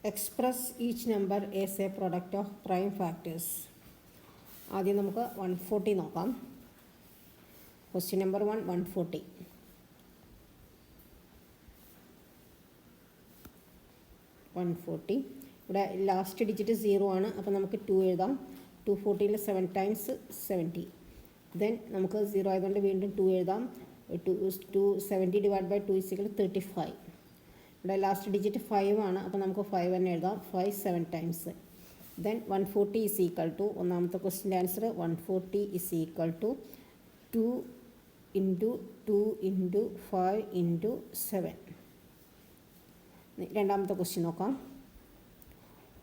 Express each number as a product of prime factors. ആദ്യം നമുക്ക് 140 നോക്കാം. Question number 1, 140. ഇവിടെ ലാസ്റ്റ് ഡിജിറ്റ് 0 ആണ്. അപ്പോൾ നമുക്ക് 2 എഴുതാം. 240 7 times 70. ദെൻ നമുക്ക് 0 ആയതുകൊണ്ട് വീണ്ടും 2 എഴുതാം. 270 divided by 2 is equal to 35. ഇവിടെ ലാസ്റ്റ് ഡിജിറ്റ് 5 ആണ്. അപ്പോൾ നമുക്ക് 5 തന്നെ എഴുതാം. 5 7 times. Then 140 is equal to, ഒന്നാമത്തെ ക്വസ്റ്റിൻ്റെ answer 140 is equal to 2 into 2 into 5 into 7. രണ്ടാമത്തെ ക്വസ്റ്റ്യൻ നോക്കാം.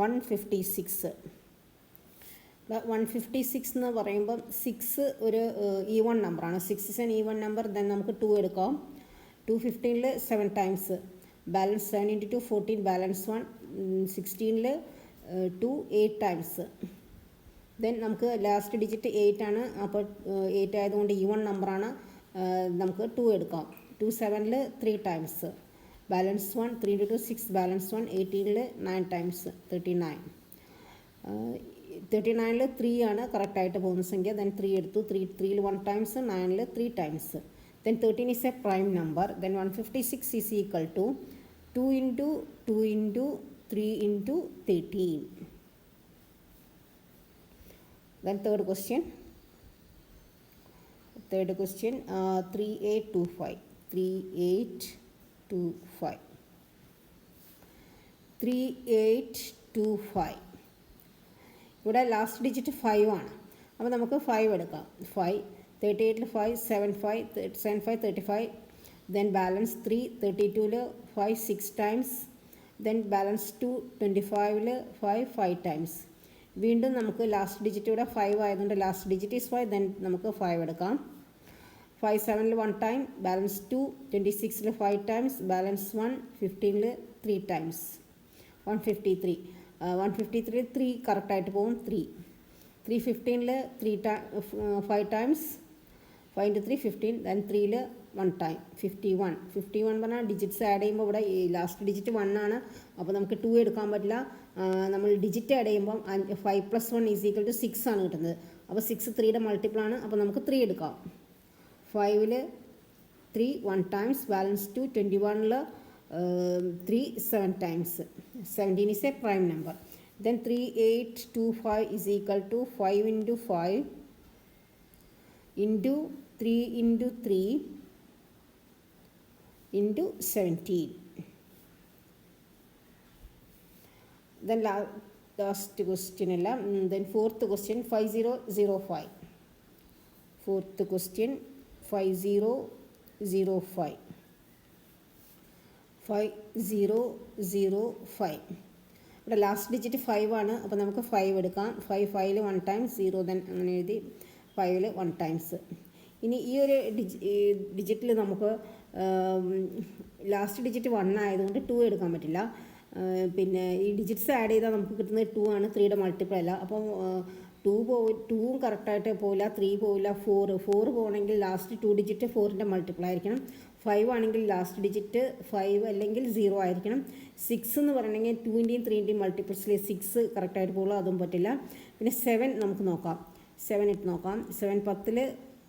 156. 156 എന്ന് പറയുമ്പം 6 ഒരു ഈവൺ നമ്പറാണ്. 6 is an even number. Then നമുക്ക് 2 എടുക്കാം. 215 7 times. Balance 7 into 2 14. Balance 1 16 2 8 times. Then നമുക്ക് ലാസ്റ്റ് ഡിജിറ്റ് 8 ആണ്. അപ്പോൾ 8 ആയതുകൊണ്ട് ഈവൺ നമ്പറാണ്. നമുക്ക് 2 എടുക്കാം. 2 7 3 times. Balance 1 3 into 2 6. Balance 1 18 9 times 39. 39 3 ആണ് കറക്റ്റായിട്ട് പോകുന്ന സംഖ്യ. ദെൻ 3 എടുത്തു. 3 1 times 9 3 times. Then 13 is a prime number. Then 156 is equal to 2 into 2 into 3 into 13. Then third question 3825. 3825. ഇവിടെ ലാസ്റ്റ് ഡിജിറ്റ് 5 ആണ്. അപ്പോൾ നമുക്ക് 5 എടുക്കാം. 5 38 5 7 5 35. Then balance 3 32 5 6 times. Then balance 2 25 5 times. വീണ്ടും നമുക്ക് ലാസ്റ്റ് ഡിജിറ്റ് ഇവിടെ 5 ആയതുകൊണ്ട് ലാസ്റ്റ് ഡിജിറ്റ് ഈസ് 5. ദെൻ നമുക്ക് 5 എടുക്കാം. 5 7 1 time. Balance 2 26 5 times. Balance 1 15 3 times. 153 3 കറക്റ്റായിട്ട് പോകും. 3 15 5 times. 5 into 3 15. ദെൻ 3 1 time 51 പറഞ്ഞാൽ ഡിജിറ്റ്സ് ആഡ് ചെയ്യുമ്പോൾ ഇവിടെ ഈ ലാസ്റ്റ് ഡിജിറ്റ് 1 ആണ്. അപ്പോൾ നമുക്ക് 2 എടുക്കാൻ പറ്റില്ല. നമ്മൾ ഡിജിറ്റ് ആഡ് ചെയ്യുമ്പം 5 + 1 = 6 ആണ് കിട്ടുന്നത്. അപ്പോൾ 6 3യുടെ മൾട്ടിപ്പിളാണ്. അപ്പോൾ നമുക്ക് 3 എടുക്കാം. 5 3 1 times. Balance 2 21 3 7 times. 17 is a prime number. Then 3825 is equal to 5 into 5 into 3 into 3 into 17. Then last question illa. Then fourth question 5005. Fourth question 5005. 5005. ഇവിടെ ലാസ്റ്റ് ഡിജിറ്റ് 5 ആണ്. അപ്പോൾ നമുക്ക് 5 എടുക്കാം. 5 1 times 0. ദെൻ അങ്ങനെ എഴുതി 5 1 times. ഇനി ഈ ഒരു ഡിജിറ്റിൽ നമുക്ക് ലാസ്റ്റ് ഡിജിറ്റ് 1 ആയതുകൊണ്ട് 2 എടുക്കാൻ പറ്റില്ല. പിന്നെ ഈ ഡിജിറ്റ്സ് ആഡ് ചെയ്താൽ നമുക്ക് കിട്ടുന്നത് 2 ആണ്. 3യുടെ മൾട്ടിപ്പിൾ അല്ല. അപ്പം 2ഉം കറക്റ്റായിട്ട് പോവില്ല. 3 പോവില്ല. 4 പോകണമെങ്കിൽ ലാസ്റ്റ് 2 ഡിജിറ്റ് 4ൻ്റെ മൾട്ടിപ്പിൾ ആയിരിക്കണം. 5 ആണെങ്കിൽ ലാസ്റ്റ് ഡിജിറ്റ് 5 അല്ലെങ്കിൽ 0 ആയിരിക്കണം. 6 എന്ന് പറയണമെങ്കിൽ 2ൻ്റെയും 3ൻ്റെയും മൾട്ടിപ്പിൾസിൽ 6 കറക്റ്റായിട്ട് പോകുള്ളൂ. അതും പറ്റില്ല. പിന്നെ 7 നമുക്ക് നോക്കാം. 7 ഇട്ട് നോക്കാം. 7 10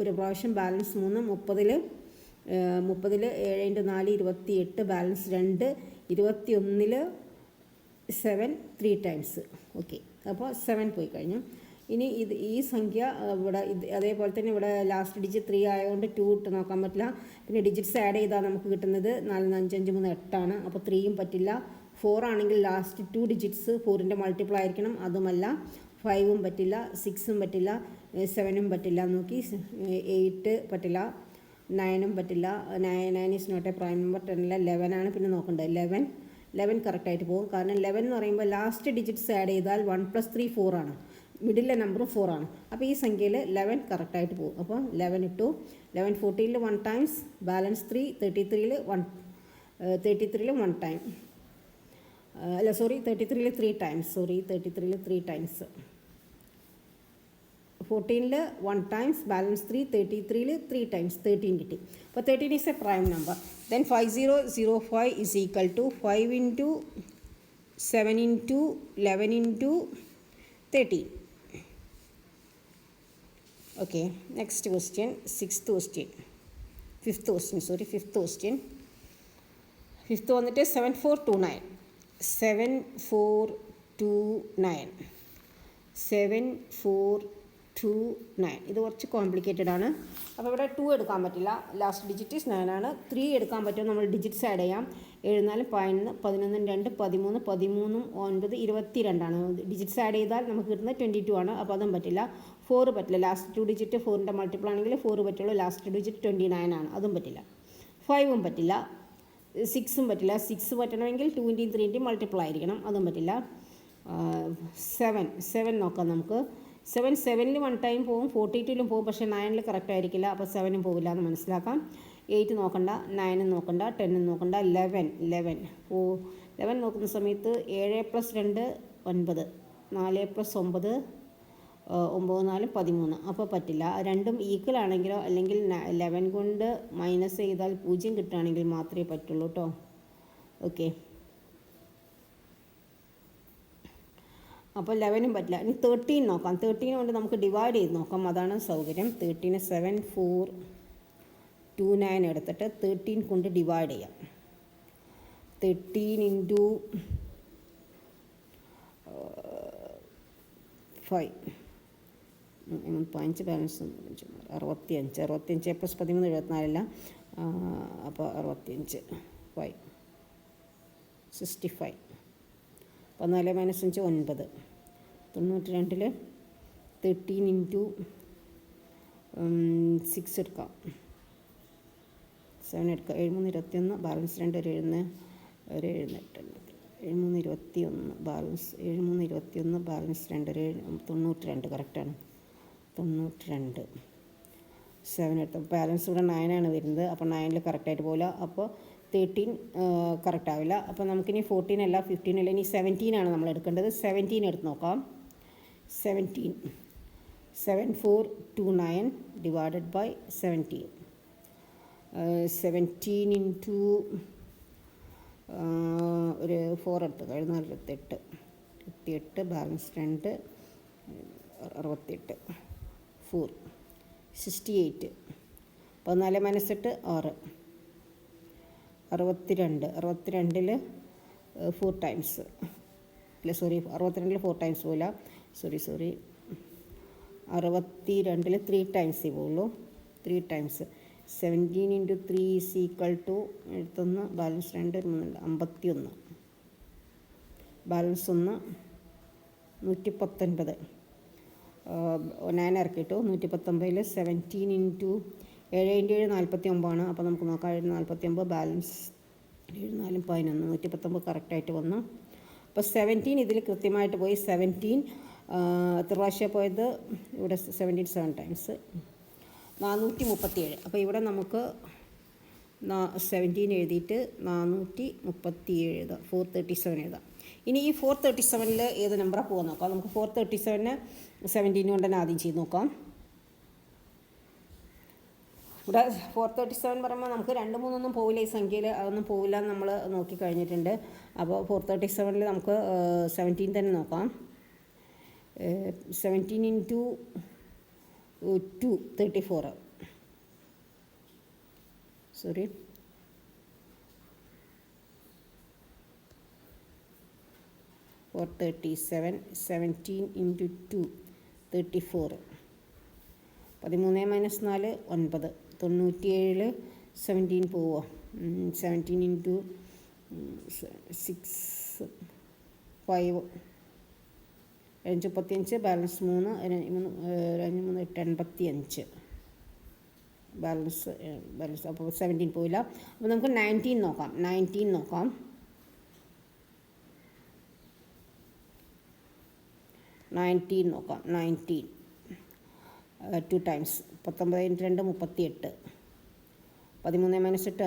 ഒരു പ്രാവശ്യം. Balance 3 30 7 into 4 28. Balance 2 21 7 3 times. Okay, അപ്പോൾ 7 പോയി കഴിഞ്ഞു. ഇനി ഈ സംഖ്യ ഇവിടെ അതേപോലെ തന്നെ ഇവിടെ ലാസ്റ്റ് ഡിജിറ്റ് 3 ആയതുകൊണ്ട് 2 ഇട്ട് നോക്കാൻ പറ്റില്ല. പിന്നെ ഡിജിറ്റ്സ് ആഡ് ചെയ്താൽ നമുക്ക് കിട്ടുന്നത് 4 5 5 3 8 ആണ്. അപ്പോൾ 3യും പറ്റില്ല. 4 ആണെങ്കിൽ ലാസ്റ്റ് 2 ഡിജിറ്റ്സ് 4ൻ്റെ മൾട്ടിപ്പിൾ ആയിരിക്കണം. അതുമല്ല. 5ഉം പറ്റില്ല. 6ഉം പറ്റില്ല. 7ഉം പറ്റില്ല. നോക്കി 8 പറ്റില്ല. 9ഉം പറ്റില്ല. 9 is not a prime number. 10 11 ആണ് പിന്നെ നോക്കേണ്ടത്. 11 കറക്റ്റായിട്ട് പോകും. കാരണം 11 എന്ന് പറയുമ്പോൾ ലാസ്റ്റ് ഡിജിറ്റ്സ് ആഡ് ചെയ്താൽ 1 + 3 4 ആണ്. മിഡിലെ നമ്പർ 4 ആണ്. അപ്പോൾ ഈ സംഖ്യയിൽ 11 കറക്റ്റായിട്ട് പോകും. അപ്പോൾ 11 ഇട്ടു. 11 14 1 times. Balance 3 33 1 time. അല്ല sorry 33 3 times. 33 times. 14 1 times. Balance 3 33 3 times. 13 കിട്ടി. അപ്പോൾ 13 is a prime number. Then 5005 is equal to 5 into 7 into 11 into 13. Okay, next question, fifth question. Fifth വന്നിട്ട് 7429. 7429. ഇത് കുറച്ച് കോംപ്ലിക്കേറ്റഡ് ആണ്. അപ്പോൾ ഇവിടെ 2 എടുക്കാൻ പറ്റില്ല, ലാസ്റ്റ് ഡിജിറ്റ് 9 ആണ്. 3 എടുക്കാൻ പറ്റും, നമ്മൾ ഡിജിറ്റ്സ് ആഡ് ചെയ്യാം. 74 11 2 13 13 9 22 ആണ്. ഡിജിറ്റ്സ് ആഡ് ചെയ്താൽ നമുക്ക് കിട്ടുന്നത് 22 ആണ്. അപ്പോൾ അതും പറ്റില്ല. 4 പറ്റില്ല, ലാസ്റ്റ് 2 ഡിജിറ്റ് 4ൻ്റെ മൾട്ടിപ്പിൾ ആണെങ്കിൽ 4 പറ്റുള്ളൂ. ലാസ്റ്റ് ഡിജിറ്റ് 29 ആണ്, അതും പറ്റില്ല. 5ഉം പറ്റില്ല, 6ഉം പറ്റില്ല. 6 പറ്റണമെങ്കിൽ 2ൻ്റെയും 3ൻ്റെയും മൾട്ടിപ്പിൾ ആയിരിക്കണം, അതും പറ്റില്ല. 7 നോക്കാം നമുക്ക്. 7ൽ 1 ടൈം പോകും, 42ലും പോകും, പക്ഷേ 9ൽ കറക്റ്റ് ആയിരിക്കില്ല. അപ്പോൾ 7ഉം പോകില്ല എന്ന് മനസ്സിലാക്കാം. 8 നോക്കണ്ട, 9ഉം നോക്കണ്ട, 10ഉം നോക്കണ്ട. 11 നോക്കുന്ന സമയത്ത് 7 + 2 9, 4 + 9 9 4 13. അപ്പോൾ പറ്റില്ല. രണ്ടും ഈക്വൽ ആണെങ്കിലോ അല്ലെങ്കിൽ 11 കൊണ്ട് മൈനസ് ചെയ്താൽ 0 കിട്ടുകയാണെങ്കിൽ മാത്രമേ പറ്റുള്ളൂ കേട്ടോ. ഓക്കെ, അപ്പോൾ 11ഉം പറ്റില്ല. ഇനി 13 നോക്കാം. 13 കൊണ്ട് നമുക്ക് ഡിവൈഡ് ചെയ്ത് നോക്കാം, അതാണ് സൗകര്യം. 13 7429 എടുത്തിട്ട് 13 കൊണ്ട് ഡിവൈഡ് ചെയ്യാം. 13 into 5 5 ബാലൻസ് 65 65 + 13 74 അപ്പോൾ 65 5 65 14 - 5 9 92ൽ 13 into 6 എടുക്കാം. 7 എടുക്കാം. 7 3 21, ബാലൻസ് 2 ഒരു 7 8 7 3 21 ബാലൻസ് 7 3 21 ബാലൻസ് 2 ഒരു 92. കറക്റ്റാണ്, 92. 7 എടുത്ത ബാലൻസ് ഇവിടെ 9 ആണ് വരുന്നത്. അപ്പോൾ 9ൽ കറക്റ്റായിട്ട് പോകില്ല. അപ്പോൾ 13 കറക്റ്റ് ആവില്ല. അപ്പോൾ നമുക്കിനി 14 അല്ല 15 അല്ല, ഇനി 17 ആണ് നമ്മൾ എടുക്കേണ്ടത്. 17 എടുത്ത് നോക്കാം. 17 7429 ഡിവൈഡഡ് ബൈ 17. 17 into ഒരു 4 എടുത്ത് 28 ബാലൻസ് 2 68 4 68. 14 - 8 6 62ൽ 4 ടൈംസ് അല്ല, സോറി 62ൽ 4 ടൈംസ് പോകില്ല, സോറി 62ൽ 3 ടൈംസേ പോകുള്ളൂ. 3 times 17 into 3 is equal to 71 balance 2 51 balance 1 119. 9 ഇറക്കിയിട്ടു. 119ൽ 17 into 7 × 7 49 ആണ്. അപ്പോൾ നമുക്ക് നോക്കാം. 49 ബാലൻസ് 7 4 11 119 കറക്റ്റായിട്ട് വന്നു. അപ്പോൾ 17 ഇതിൽ കൃത്യമായിട്ട് പോയി. 17 എത്ര പ്രാവശ്യമാണ് പോയത്? ഇവിടെ 17 7 ടൈംസ് 437. അപ്പോൾ ഇവിടെ നമുക്ക് 17 എഴുതിയിട്ട് 437 എഴുതാം. 437 എഴുതാം. ഇനി ഈ 437ൽ ഏത് നമ്പറാണ് പോകാൻ നോക്കാം. നമുക്ക് 437 17 കൊണ്ട് തന്നെ ആദ്യം ചെയ്ത് നോക്കാം. ഇവിടെ 437 പറയുമ്പോൾ നമുക്ക് 2 3 ഒന്നും പോവില്ല, ഈ സംഖ്യയിൽ അതൊന്നും പോവില്ല എന്ന് നമ്മൾ നോക്കിക്കഴിഞ്ഞിട്ടുണ്ട്. അപ്പോൾ 437ൽ നമുക്ക് 17 തന്നെ നോക്കാം. 17 into 2 34. Sorry 437 17 into 2 34. 13 - 4 9. 97ൽ 17 പോവുക. 17 into 6 5 35 ബാലൻസ് 3 3 85 ബാലൻസ് അപ്പോൾ 17 പോയില്ല. അപ്പോൾ നമുക്ക് 19 നോക്കാം. 19 നോക്കാം. 19 2 ടൈംസ് 19 × 2 38. 13 - 8 5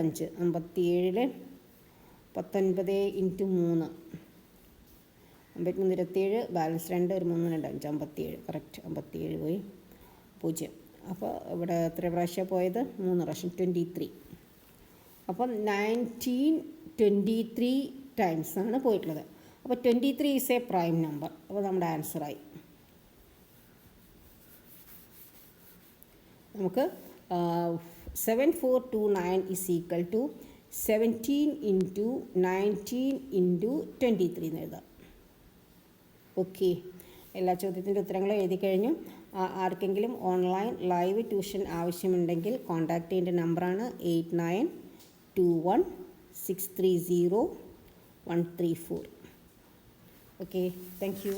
57ൽ 19 into 3 53 27 ബാലൻസ് 2 ഒരു 3 2 5 57 കറക്റ്റ്. 57 പോയി 0. അപ്പോൾ ഇവിടെ എത്ര പ്രാവശ്യം പോയത്? 3 പ്രാവശ്യം 23. അപ്പം 1923 ടൈംസാണ് പോയിട്ടുള്ളത്. അപ്പോൾ 23 ഈസ് എ പ്രൈം നമ്പർ. അപ്പോൾ നമ്മുടെ ആൻസറായി. നമുക്ക് 7429 is equal to 17 into 19 into 23 എന്ന് എഴുതാം. ഓക്കെ, എല്ലാ ചോദ്യത്തിൻ്റെ ഉത്തരങ്ങളും എഴുതി കഴിഞ്ഞു. ആർക്കെങ്കിലും ഓൺലൈൻ ലൈവ് ട്യൂഷൻ ആവശ്യമുണ്ടെങ്കിൽ കോൺടാക്ട് ചെയ്യേണ്ട നമ്പറാണ് 8921630134. Okay, thank you.